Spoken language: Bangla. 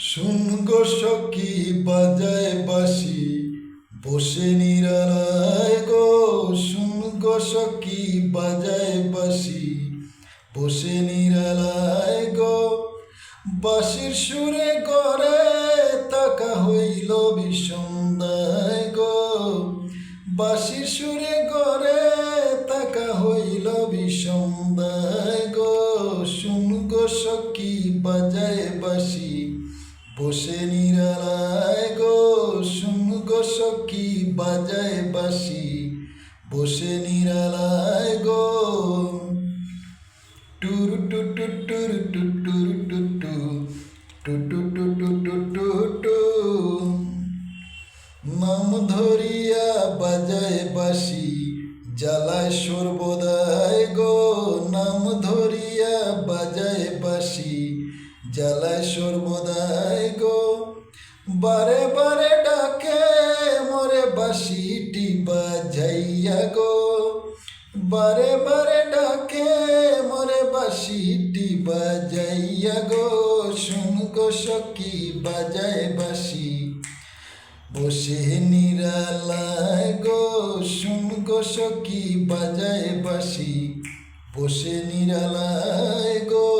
শুন গো সখী বাজায় বাঁশি বসে নিরালায় গো। শুন গো সখী বাজায় বাঁশি বসে নিরালায় গো। বাঁশির সুরে গড়ে তাকা হইল বিষন্দায় গো। বাঁশির সুরে গড়ে তাকা হইল বিষন্দায় গো। শুন গো সখী বাজায় বাঁশি বসে নিরালায় গো। শুন গো সখী বাজায় বাঁশি বসে নিরালায় গো। টুর টু টু টুর টু টুর টু টু টু টু টু টু টু টু টু। নাম ধরিয়া বাজায় বাঁশি জ্বালায় সর্বদাই গো। নাম ধরিয়া বাজায় বাঁশি জ্বালায় সর্বদাই গো। বারে বারে ডাকে মোরে বাঁশিটি বাজাইয়া গো। বারে বারে ডাকে মোরে বাঁশিটি বাজাইয়া গো। শুন গো সখী বাজায় বাঁশি বসে নিরালায় গো। শুন গো সখী বাজায় বাঁশি বসে নিরালায় গো।